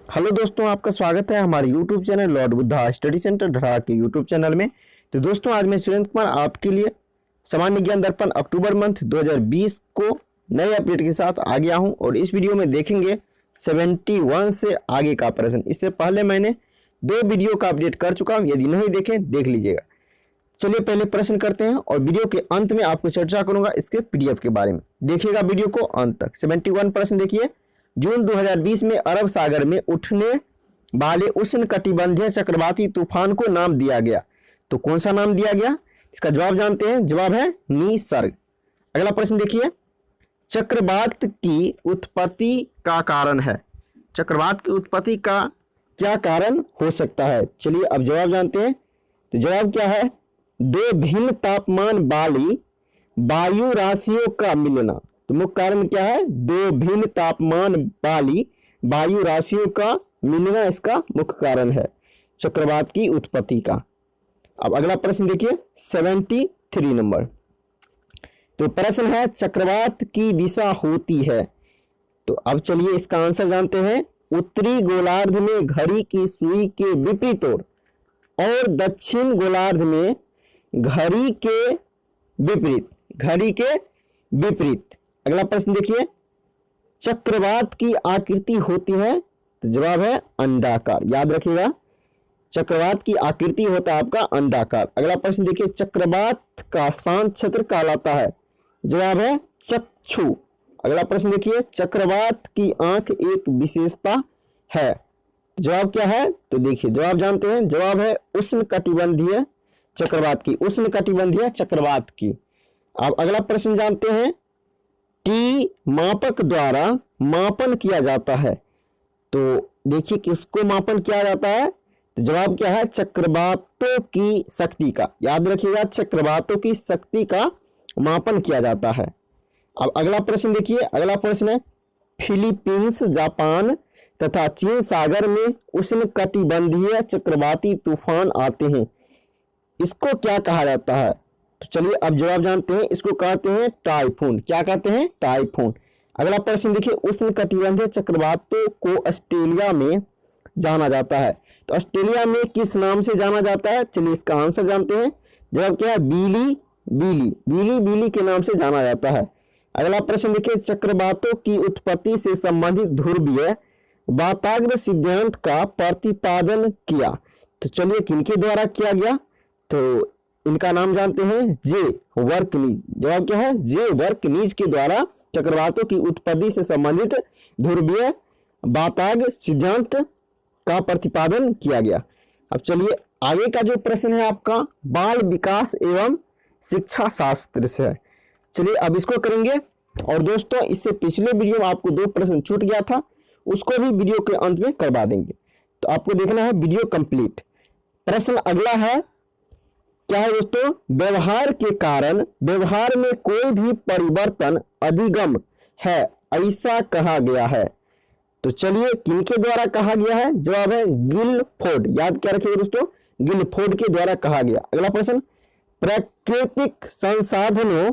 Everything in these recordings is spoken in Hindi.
हेलो दोस्तों, आपका स्वागत है हमारे YouTube channel Lord Buddha study centre Dhaka के यूट्यूब चैनल में। तो दोस्तों, आज मैं सुरेंद्र कुमार आपके लिए सामान्य ज्ञान दर्पण अक्टूबर मंथ 2020 को नए अपडेट के साथ आ गया हूं और इस वीडियो में देखेंगे 71 से आगे का प्रश्न। इससे पहले मैंने 2 वीडियो का अपडेट कर चुका हूँ, यदि नहीं देखें देख लीजिएगा। चलिए पहले प्रश्न करते हैं और वीडियो के अंत में आपको चर्चा करूंगा इसके PDF के बारे में। देखिएगा वीडियो को अंत तक। 71 प्रश्न देखिए। जून 2020 में अरब सागर में उठने वाले उष्णकटिबंधीय चक्रवाती तूफान को नाम दिया गया। तो कौन सा नाम दिया गया, इसका जवाब जानते हैं। जवाब है निसर्ग। अगला प्रश्न देखिए। चक्रवात की उत्पत्ति का कारण है। चक्रवात की उत्पत्ति का क्या कारण हो सकता है, चलिए अब जवाब जानते हैं। तो जवाब क्या है, 2 भिन्न तापमान वाली वायु राशियों का मिलना। तो मुख्य कारण क्या है, 2 भिन्न तापमान वाली वायु राशियों का मिलना इसका मुख्य कारण है चक्रवात की उत्पत्ति का। अब अगला प्रश्न देखिए 73 नंबर। तो प्रश्न है चक्रवात की दिशा होती है। तो अब चलिए इसका आंसर जानते हैं। उत्तरी गोलार्ध में घड़ी की सुई के विपरीत ओर और दक्षिण गोलार्ध में घड़ी के विपरीत। अगला प्रश्न देखिए। चक्रवात की आकृति होती है। तो जवाब है अंडाकार। याद रखिएगा, चक्रवात की आकृति होता है आपका अंडाकार। अगला प्रश्न देखिए। चक्रवात का शांत क्षेत्र कहलाता है। जवाब है चक्षु। अगला प्रश्न देखिए। चक्रवात की आंख एक विशेषता है। जवाब क्या है, तो देखिए जवाब जानते हैं। जवाब है उष्णकटिबंधीय चक्रवात की। अब अगला प्रश्न जानते हैं। टी मापक द्वारा मापन किया जाता है। तो देखिए किसको मापन किया जाता है, तो जवाब क्या है, चक्रवातों की शक्ति का। याद रखिएगा, चक्रवातों की शक्ति का मापन किया जाता है। अब अगला प्रश्न देखिए। अगला प्रश्न है फिलीपींस, जापान तथा चीन सागर में उष्णकटिबंधीय चक्रवाती तूफान आते हैं, इसको क्या कहा जाता है। तो चलिए अब जवाब जानते हैं। इसको कहते हैं टाइफून। क्या कहते हैं, टाइफून। अगला प्रश्न देखिए। उष्णकटिबंधीय चक्रवातों को ऑस्ट्रेलिया में जाना जाता है। तो ऑस्ट्रेलिया में किस नाम से जाना जाता है, चलिए इसका आंसर जानते हैं। जवाब क्या है, बीली के नाम से जाना जाता है। अगला प्रश्न देखिए। चक्रवातों की उत्पत्ति से संबंधित ध्रुवीय वाताग्र सिद्धांत का प्रतिपादन किया। तो चलिए किनके द्वारा किया गया, तो इनका नाम जानते हैं, जे वर्कनीज। जवाब क्या है, जे वर्कनीज के द्वारा चक्रवातों की उत्पत्ति से संबंधित ध्रुवीय वाताग्र सिद्धांत का प्रतिपादन किया गया। अब चलिए आगे का जो प्रश्न है आपका बाल विकास एवं शिक्षा शास्त्र से है। चलिए अब इसको करेंगे। और दोस्तों, इससे पिछले वीडियो में आपको 2 प्रश्न छूट गया था, उसको भी वीडियो के अंत में करवा देंगे। तो आपको देखना है वीडियो कंप्लीट। प्रश्न अगला है, क्या है दोस्तों, व्यवहार के कारण व्यवहार में कोई भी परिवर्तन अधिगम है, ऐसा कहा गया है। तो चलिए किनके द्वारा कहा गया है, जवाब है गिलफोर्ड। याद क्या रखिएगा दोस्तों, गिलफोर्ड के द्वारा कहा गया। अगला प्रश्न, प्राकृतिक संसाधनों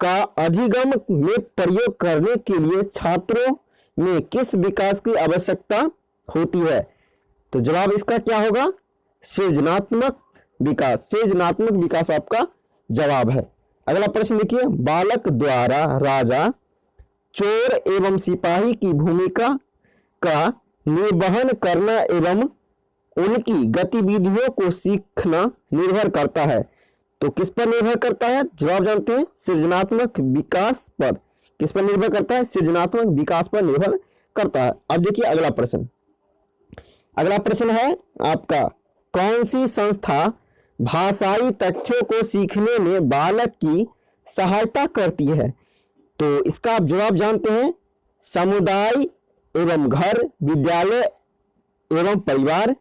का अधिगम में प्रयोग करने के लिए छात्रों में किस विकास की आवश्यकता होती है। तो जवाब इसका क्या होगा, सृजनात्मक विकास आपका जवाब है। अगला प्रश्न देखिए। बालक द्वारा राजा, चोर एवं सिपाही की भूमिका का निर्वहन करना एवं उनकी गतिविधियों को सीखना निर्भर करता है। तो किस पर निर्भर करता है, जवाब जानते हैं, सृजनात्मक विकास पर। किस पर निर्भर करता है, सृजनात्मक विकास पर निर्भर करता है। अब देखिए अगला प्रश्न है आपका, कौन सी संस्था भाषाई तथ्यों को सीखने में बालक की सहायता करती है। तो इसका आप जवाब जानते हैं, समुदाय एवं घर, विद्यालय एवं परिवार,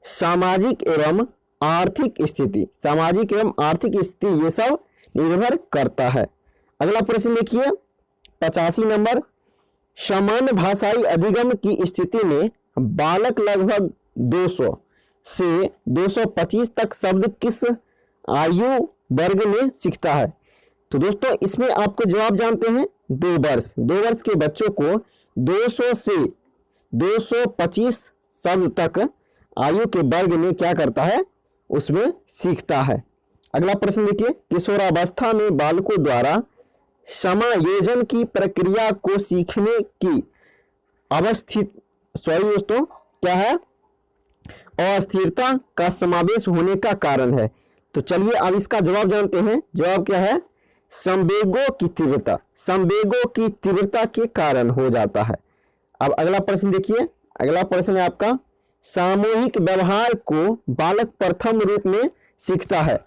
सामाजिक एवं आर्थिक स्थिति, ये सब निर्भर करता है। अगला प्रश्न देखिए 85 नंबर। समान भाषाई अधिगम की स्थिति में बालक लगभग 200 से 225 तक शब्द किस आयु वर्ग में सीखता है। तो दोस्तों इसमें आपको जवाब जानते हैं 2 वर्ष के बच्चों को 200 से 225 शब्द तक आयु के वर्ग में क्या करता है, उसमें सीखता है। अगला प्रश्न देखिए, किशोरावस्था में बालकों द्वारा समायोजन की प्रक्रिया को सीखने की दोस्तों क्या है, अस्थिरता का समावेश होने का कारण है। तो चलिए अब इसका जवाब जानते हैं। जवाब क्या है, संवेगों की तीव्रता, संवेगों की तीव्रता के कारण हो जाता है। अब अगला प्रश्न देखिए, अगला प्रश्न है आपका, सामूहिक व्यवहार को बालक प्रथम रूप में सीखता है।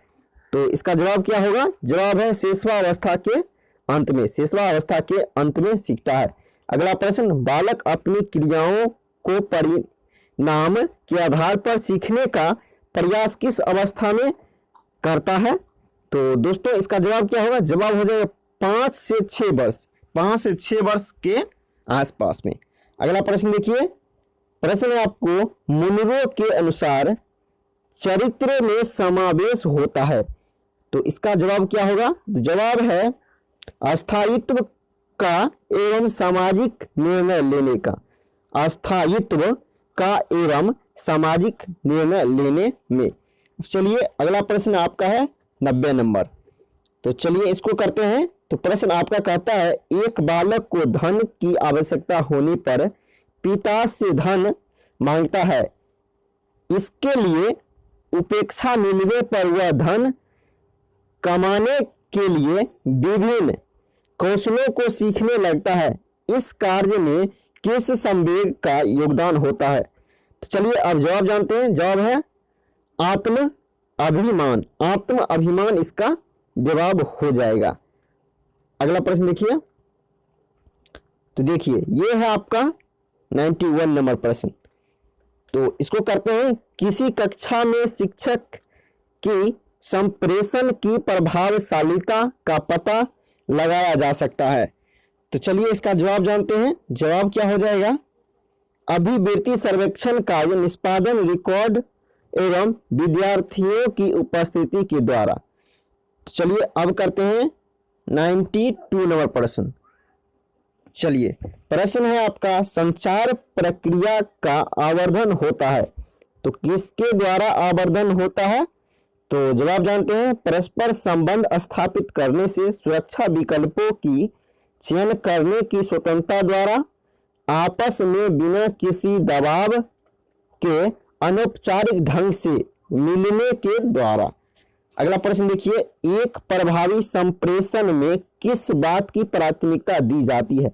तो इसका जवाब क्या होगा, जवाब है शैशवावस्था के अंत में, शैशवावस्था के अंत में सीखता है। अगला प्रश्न, बालक अपनी क्रियाओं को परिणाम के आधार पर सीखने का प्रयास किस अवस्था में करता है। तो दोस्तों इसका जवाब क्या होगा, जवाब हो जाएगा 5 से 6 वर्ष, 5 से 6 वर्ष के आसपास में। अगला प्रश्न देखिए, प्रश्न आपको मुनरो के अनुसार चरित्र में समावेश होता है। तो इसका जवाब क्या होगा, जवाब है अस्थायित्व का एवं सामाजिक निर्णय लेने का, अस्थायित्व का एवं सामाजिक निर्णय लेने में। चलिए अगला प्रश्न आपका है 90 नंबर। तो चलिए इसको करते हैं। तो प्रश्न आपका कहता है, एक बालक को धन की आवश्यकता होने पर पिता से धन मांगता है, इसके लिए उपेक्षा मिलने पर वह धन कमाने के लिए विभिन्न कौशलों को सीखने लगता है। इस कार्य में किस संवेग का योगदान होता है। तो चलिए अब जवाब जानते हैं। जवाब है आत्म अभिमान, आत्म अभिमान इसका जवाब हो जाएगा। अगला प्रश्न देखिए, तो देखिए ये है आपका 91 नंबर प्रश्न। तो इसको करते हैं, किसी कक्षा में शिक्षक की संप्रेषण की प्रभावशीलता का पता लगाया जा सकता है। तो चलिए इसका जवाब जानते हैं। जवाब क्या हो जाएगा, अभिवृत्ति सर्वेक्षण का निष्पादन रिकॉर्ड एवं विद्यार्थियों की उपस्थिति के द्वारा। तो चलिए अब करते हैं 92 नंबर प्रश्न। चलिए प्रश्न है आपका, संचार प्रक्रिया का आवर्धन होता है। तो किसके द्वारा आवर्धन होता है। तो जवाब जानते हैं, परस्पर संबंध स्थापित करने से, सुरक्षा विकल्पों की चयन करने की स्वतंत्रता द्वारा, आपस में बिना किसी दबाव के अनौपचारिक ढंग से मिलने के द्वारा। अगला प्रश्न देखिए, एक प्रभावी संप्रेषण में किस बात की प्राथमिकता दी जाती है।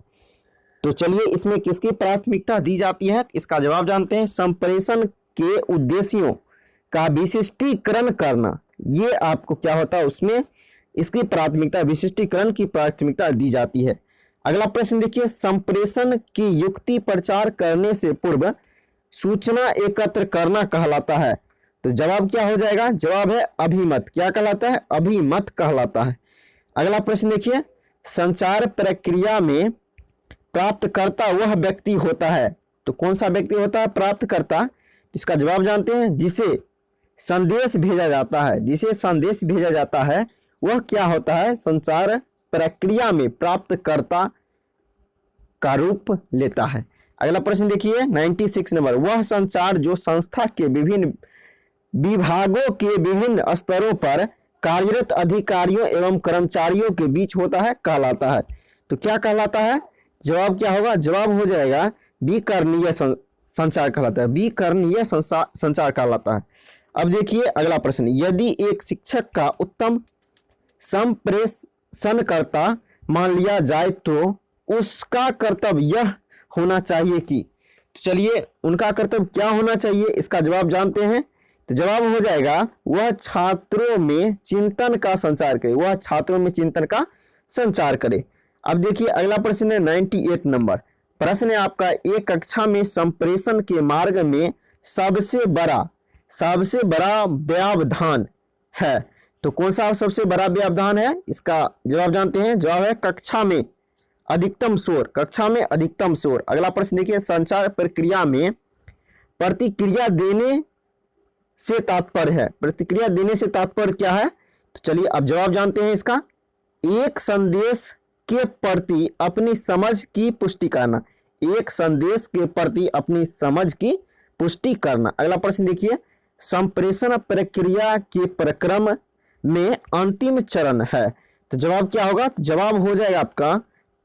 तो चलिए इसमें किसकी प्राथमिकता दी जाती है, इसका जवाब जानते हैं। संप्रेषण के उद्देश्यों का विशिष्टीकरण करना, ये आपको क्या होता है, उसमें इसकी प्राथमिकता, विशिष्टीकरण की प्राथमिकता दी जाती है। अगला प्रश्न देखिए, संप्रेषण की युक्ति प्रचार करने से पूर्व सूचना एकत्र करना कहलाता है। तो जवाब क्या हो जाएगा, जवाब है अभिमत। क्या कहलाता है, अभिमत कहलाता है। अगला प्रश्न देखिए, संचार प्रक्रिया में प्राप्तकर्ता वह व्यक्ति होता है। तो कौन सा व्यक्ति होता है, प्राप्तकर्ता। इसका जवाब जानते हैं, जिसे संदेश भेजा जाता है, जिसे संदेश भेजा जाता है वह क्या होता है, संचार प्रक्रिया में प्राप्तकर्ता का रूप लेता है। अगला प्रश्न देखिए 96 नंबर, वह संचार जो संस्था के विभिन्न विभागों के विभिन्न स्तरों पर कार्यरत अधिकारियों एवं कर्मचारियों के बीच होता है कहलाता है। तो क्या कहलाता है, जवाब क्या होगा, जवाब हो जाएगा विकर्णीय संचार कहलाता है, विकर्णीय संचार कहलाता है। अब देखिए अगला प्रश्न, यदि एक शिक्षक का उत्तम संप्रेषणकर्ता मान लिया जाए तो उसका कर्तव्य यह होना चाहिए कि। तो चलिए उनका कर्तव्य क्या होना चाहिए, इसका जवाब जानते हैं। तो जवाब हो जाएगा, वह छात्रों में चिंतन का संचार करे, वह छात्रों में चिंतन का संचार करे। अब देखिए अगला प्रश्न है 98 नंबर प्रश्न है आपका, एक कक्षा में संप्रेषण के मार्ग में सबसे बड़ा व्यवधान है। तो कौन सा सबसे बड़ा व्यवधान है, इसका जवाब जानते हैं। जवाब है कक्षा में अधिकतम शोर, कक्षा में अधिकतम शोर। अगला प्रश्न देखिए, संचार प्रक्रिया में प्रतिक्रिया देने से तात्पर्य है, प्रतिक्रिया देने से तात्पर्य क्या है। तो चलिए अब जवाब जानते हैं इसका, एक संदेश के प्रति अपनी समझ की पुष्टि करना, एक संदेश के प्रति अपनी समझ की पुष्टि करना। अगला प्रश्न देखिए, संप्रेषण प्रक्रिया के प्रक्रम में अंतिम चरण है। तो जवाब क्या होगा? जवाब हो जाएगा आपका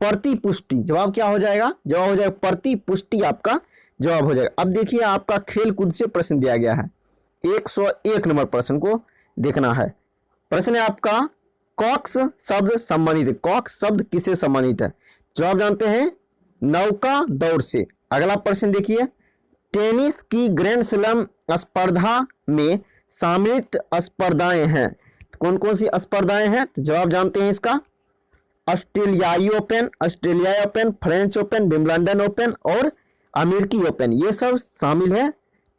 प्रतिपुष्टि। जवाब क्या हो जाएगा? जवाब हो जाएगा प्रतिपुष्टि, आपका जवाब हो जाएगा। अब देखिए आपका खेल कूद से प्रश्न दिया गया है, 101 नंबर प्रश्न को देखना है। प्रश्न है आपका, कॉक्स शब्द संबंधित है। कॉक्स शब्द किससे संबंधित है? जवाब जानते हैं, नौका दौड़ से। अगला प्रश्न देखिए, टेनिस की ग्रैंड स्लैम स्पर्धा में सम्मिलित स्पर्धाएं हैं। कौन कौन सी स्पर्धाएं हैं? तो जवाब जानते हैं इसका, ऑस्ट्रेलियाई open, French open, Wimbledon open और अमेरिकी ओपन, ये सब शामिल है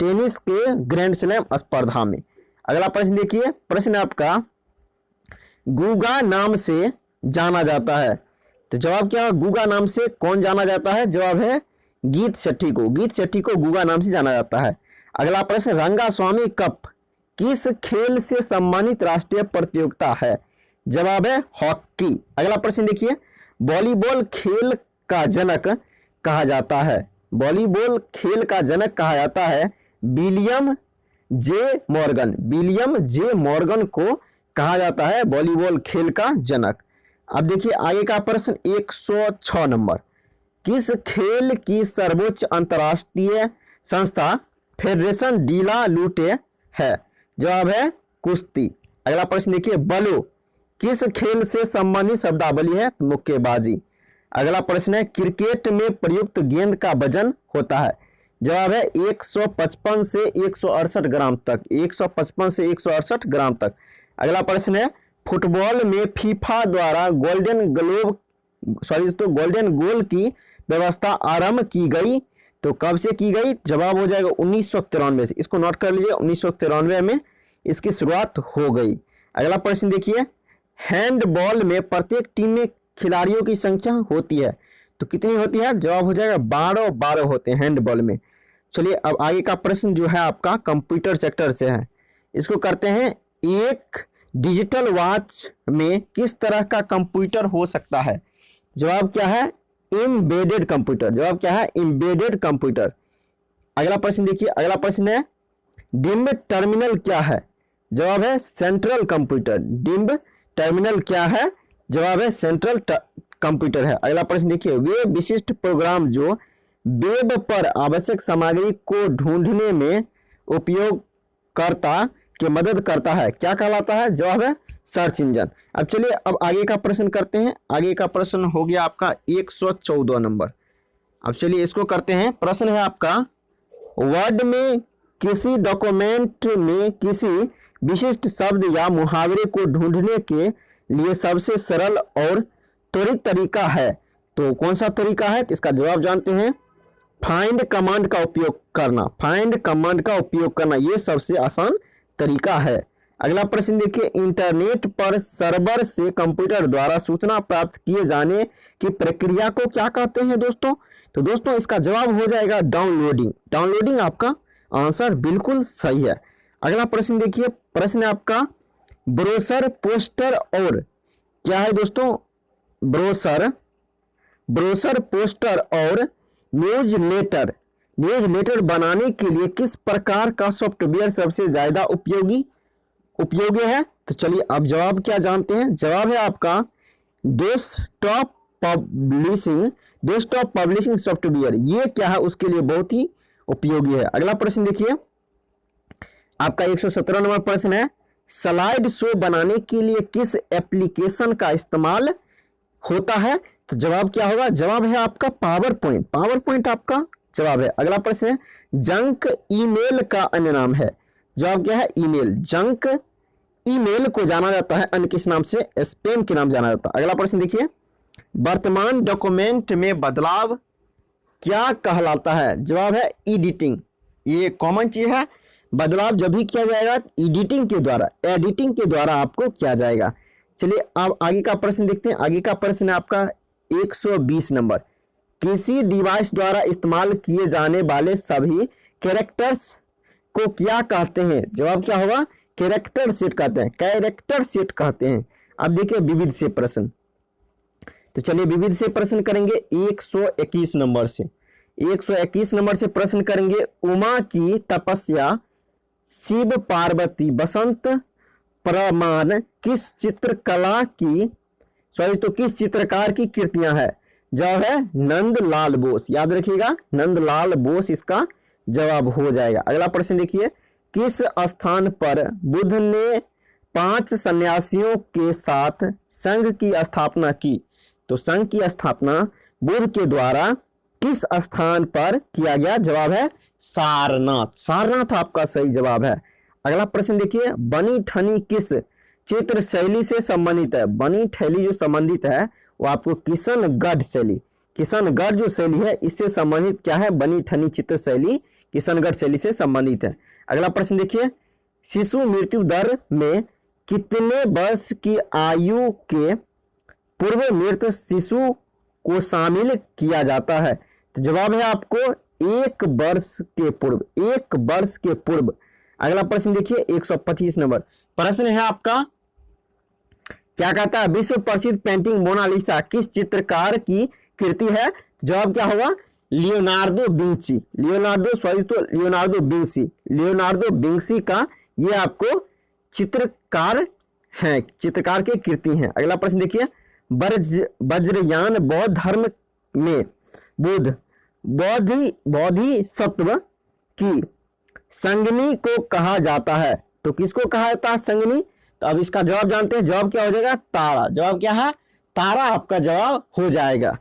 टेनिस के ग्रैंड स्लैम स्पर्धा में। अगला प्रश्न देखिए, प्रश्न आपका, गुगा नाम से जाना जाता है। तो जवाब क्या? गुगा नाम से कौन जाना जाता है? जवाब है गीत शेट्टी को। गीत शेट्टी को गुगा नाम से जाना जाता है। अगला प्रश्न, रंगास्वामी कप किस खेल से संबंधित राष्ट्रीय प्रतियोगिता है? जवाब है हॉकी। अगला प्रश्न देखिए, वॉलीबॉल खेल का जनक कहा जाता है। वॉलीबॉल खेल का जनक कहा जाता है William J Morgan. William J Morgan को कहा जाता है वॉलीबॉल खेल का जनक। अब देखिए आगे का प्रश्न 106 नंबर, किस खेल की सर्वोच्च अंतर्राष्ट्रीय संस्था फेडरेशन डीला लूटे है? जवाब है कुश्ती। अगला प्रश्न देखिए, बलो किस खेल से संबंधित शब्दावली है? मुक्केबाजी। अगला प्रश्न है, क्रिकेट में प्रयुक्त गेंद का वजन होता है। जवाब है 155 से 168 ग्राम तक। 155 से 168 ग्राम तक। अगला प्रश्न है, फुटबॉल में फीफा द्वारा गोल्डन गोल की व्यवस्था आरंभ की गई। तो कब से की गई? जवाब हो जाएगा 1993 से। इसको नोट कर लीजिए, 1993 में इसकी शुरुआत हो गई। अगला प्रश्न देखिए, हैंडबॉल में प्रत्येक टीम में खिलाड़ियों की संख्या होती है तो कितनी होती है? जवाब हो जाएगा 12 होते हैं हैंडबॉल में। चलिए अब आगे का प्रश्न जो है आपका कंप्यूटर सेक्टर से है, इसको करते हैं। एक डिजिटल वॉच में किस तरह का कंप्यूटर हो सकता है? जवाब क्या है? Embedded computer. जवाब क्या है? Embedded computer. अगला प्रश्न देखिए, अगला प्रश्न है, डिम्ब टर्मिनल क्या है? जवाब है सेंट्रल कंप्यूटर। डिम्ब टर्मिनल क्या है? जवाब है सेंट्रल कंप्यूटर है। अगला प्रश्न देखिए, वे विशिष्ट प्रोग्राम जो वेब पर आवश्यक सामग्री को ढूंढने में उपयोगकर्ता की मदद करता है, क्या कहलाता है? जवाब है सर्च इंजन। अब चलिए अब आगे का प्रश्न करते हैं। आगे का प्रश्न हो गया आपका 114 नंबर। अब चलिए इसको करते हैं। प्रश्न है आपका, वर्ड में किसी डॉक्यूमेंट में किसी विशिष्ट शब्द या मुहावरे को ढूंढने के लिए सबसे सरल और त्वरित तरीका है। तो कौन सा तरीका है? इसका जवाब जानते हैं, फाइंड कमांड का उपयोग करना। फाइंड कमांड का उपयोग करना ये सबसे आसान तरीका है। अगला प्रश्न देखिए, इंटरनेट पर सर्वर से कंप्यूटर द्वारा सूचना प्राप्त किए जाने की प्रक्रिया को क्या कहते हैं दोस्तों? तो दोस्तों इसका जवाब हो जाएगा डाउनलोडिंग। डाउनलोडिंग आपका आंसर बिल्कुल सही है। अगला प्रश्न देखिए, प्रश्न आपका, ब्रोशर, पोस्टर और क्या है दोस्तों? ब्रोशर, पोस्टर और न्यूज़लेटर बनाने के लिए किस प्रकार का सॉफ्टवेयर सबसे ज्यादा उपयोगी है? तो चलिए अब जवाब क्या जानते हैं। जवाब है आपका डेस्कटॉप पब्लिशिंग सॉफ्टवेयर। ये क्या है? उसके लिए बहुत ही उपयोगी है। अगला प्रश्न देखिए, आपका 117 नंबर प्रश्न है, स्लाइड शो बनाने के लिए किस एप्लीकेशन का इस्तेमाल होता है? तो जवाब क्या होगा? जवाब है आपका पावर पॉइंट। पावर पॉइंट आपका जवाब है। अगला प्रश्न है, जंक ईमेल का अन्य नाम है। जवाब क्या है? ईमेल। जंक ईमेल को जाना जाता है अन्य किस नाम से? स्पैम के नाम जाना जाता है। अगला प्रश्न देखिए, वर्तमान डॉक्यूमेंट में बदलाव क्या कहलाता है? जवाब है एडिटिंग। ये कॉमन चीज है, बदलाव जब भी किया जाएगा एडिटिंग के द्वारा आपको किया जाएगा। चलिए अब आगे का प्रश्न देखते हैं। आगे का प्रश्न है आपका 120 नंबर, किसी डिवाइस द्वारा इस्तेमाल किए जाने वाले सभी कैरेक्टर्स को क्या कहते हैं? जवाब क्या होगा? कैरेक्टर सेट कहते हैं। कैरेक्टर सेट कहते हैं। अब देखिए विविध से प्रश्न, तो चलिए विविध से प्रश्न करेंगे 121 नंबर से। 121 नंबर से प्रश्न करेंगे, उमा की तपस्या, शिव पार्वती, बसंत प्रमाण किस चित्रकला की किस चित्रकार की कृतियां है? जवाब है नंदलाल बोस। याद रखिएगा, नंदलाल बोस इसका जवाब हो जाएगा। अगला प्रश्न देखिए, किस स्थान पर बुद्ध ने 5 सन्यासियों के साथ संघ की स्थापना की? तो संघ की स्थापना बुद्ध के द्वारा किस स्थान पर किया गया? जवाब है सारनाथ। सारनाथ आपका सही जवाब है। अगला प्रश्न देखिए, बनी ठनी किस चित्र शैली से संबंधित है? बनी ठैली जो संबंधित है वो आपको किशनगढ़ शैली, किशनगढ़ जो शैली है इससे संबंधित क्या है? बनी ठनी चित्र शैली किशनगढ़ शैली से संबंधित है। अगला प्रश्न देखिए, शिशु मृत्यु दर में कितने वर्ष की आयु के पूर्व मृत शिशु को शामिल किया जाता है? तो जवाब है आपको 1 वर्ष के पूर्व, 1 वर्ष के पूर्व। अगला प्रश्न देखिए 125 नंबर प्रश्न है आपका, क्या कहता है? विश्व प्रसिद्ध पेंटिंग मोनालिसा किस चित्रकार की कृति है? जवाब क्या होगा? Leonardo Vinci. लियोनार्डो विंची का ये आपको चित्रकार है, चित्रकार की कृति है। अगला प्रश्न देखिए, वज्रयान बौद्ध धर्म में बोधिसत्व की संगनी को कहा जाता है। तो किसको कहा जाता है संगनी? तो अब इसका जवाब जानते हैं। जवाब क्या हो जाएगा? तारा। जवाब क्या है? तारा आपका जवाब हो जाएगा।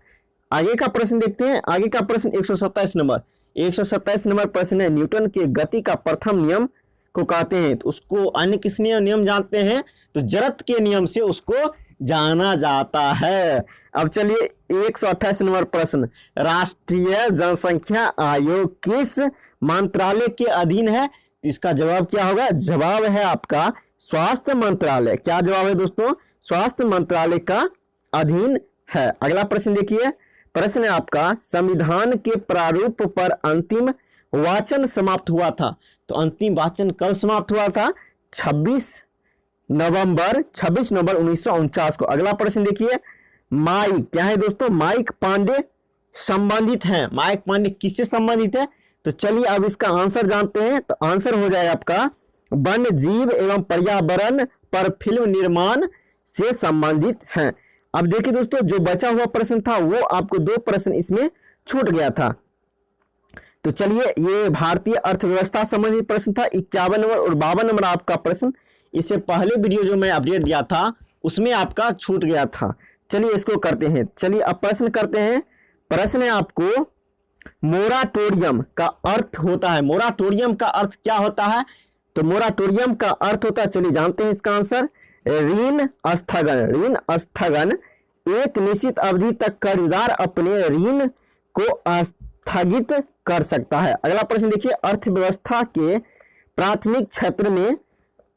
आगे का प्रश्न देखते हैं। आगे का प्रश्न 127 नंबर 127 नंबर प्रश्न है, न्यूटन के गति का प्रथम नियम को कहते हैं? तो उसको अन्य किस नियम जानते हैं? तो जड़त्व के नियम से उसको जाना जाता है। अब चलिए 128 नंबर प्रश्न, राष्ट्रीय जनसंख्या आयोग किस मंत्रालय के अधीन है? तो इसका जवाब क्या होगा? जवाब है आपका स्वास्थ्य मंत्रालय। क्या जवाब है दोस्तों? स्वास्थ्य मंत्रालय का अधीन है। अगला प्रश्न देखिए, प्रश्न है आपका, संविधान के प्रारूप पर अंतिम वाचन समाप्त हुआ था। तो अंतिम वाचन कब समाप्त हुआ था? 26 नवंबर 1949 को। अगला प्रश्न देखिए, माइक क्या है दोस्तों? माइक पांडे संबंधित है। माइक पांडे किससे संबंधित है? तो चलिए अब इसका आंसर जानते हैं। तो आंसर हो जाएगा आपका वन्य जीव एवं पर्यावरण पर फिल्म निर्माण से संबंधित है। अब देखिए दोस्तों, जो बचा हुआ प्रश्न था वो आपको 2 प्रश्न इसमें छूट गया था। तो चलिए, ये भारतीय अर्थव्यवस्था संबंधी प्रश्न था 51 नंबर और 52 नंबर आपका प्रश्न। इससे पहले वीडियो जो मैं अपडेट दिया था उसमें आपका छूट गया था। चलिए इसको करते हैं। चलिए अब प्रश्न करते हैं। प्रश्न है आपको, मोराटोरियम का अर्थ होता है। मोराटोरियम का अर्थ क्या होता है? तो मोराटोरियम का अर्थ होता है, चलिए जानते हैं इसका आंसर, ऋण स्थगन। ऋण स्थगन, एक निश्चित अवधि तक कर्जदार अपने ऋण को स्थगित कर सकता है। अगला प्रश्न देखिए, अर्थव्यवस्था के प्राथमिक क्षेत्र में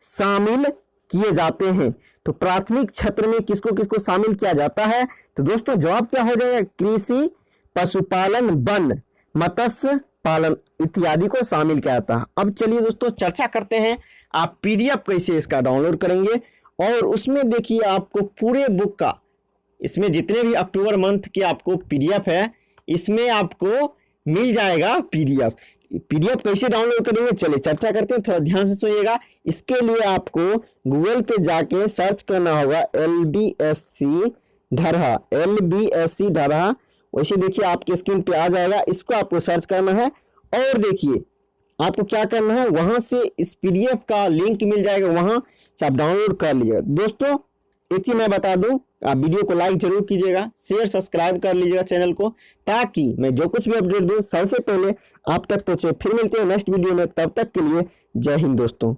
शामिल किए जाते हैं। तो प्राथमिक क्षेत्र में किसको किसको शामिल किया जाता है? तो दोस्तों जवाब क्या हो जाएगा? कृषि, पशुपालन, वन, मत्स्य पालन इत्यादि को शामिल किया जाता है। अब चलिए दोस्तों चर्चा करते हैं, आप पीडीएफ कैसे इसका डाउनलोड करेंगे। और उसमें देखिए आपको पूरे बुक का, इसमें जितने भी अक्टूबर मंथ के आपको पीडीएफ है इसमें आपको मिल जाएगा पीडीएफ। पीडीएफ कैसे डाउनलोड करेंगे चलिए चर्चा करते हैं, थोड़ा ध्यान से सुनिएगा। इसके लिए आपको गूगल पे जाके सर्च करना होगा LBSC धरहा। वैसे देखिए आपके स्क्रीन पे आ जाएगा, इसको आपको सर्च करना है। और देखिए आपको क्या करना है, वहां से इस पीडीएफ का लिंक मिल जाएगा, वहां से आप डाउनलोड कर लीजिएगा। दोस्तों एक चीज मैं बता दूं, आप वीडियो को लाइक जरूर कीजिएगा, शेयर सब्सक्राइब कर लीजिएगा चैनल को, ताकि मैं जो कुछ भी अपडेट दूं सबसे पहले आप तक पहुंचे। फिर मिलते हैं नेक्स्ट वीडियो में, तब तक के लिए जय हिंद दोस्तों।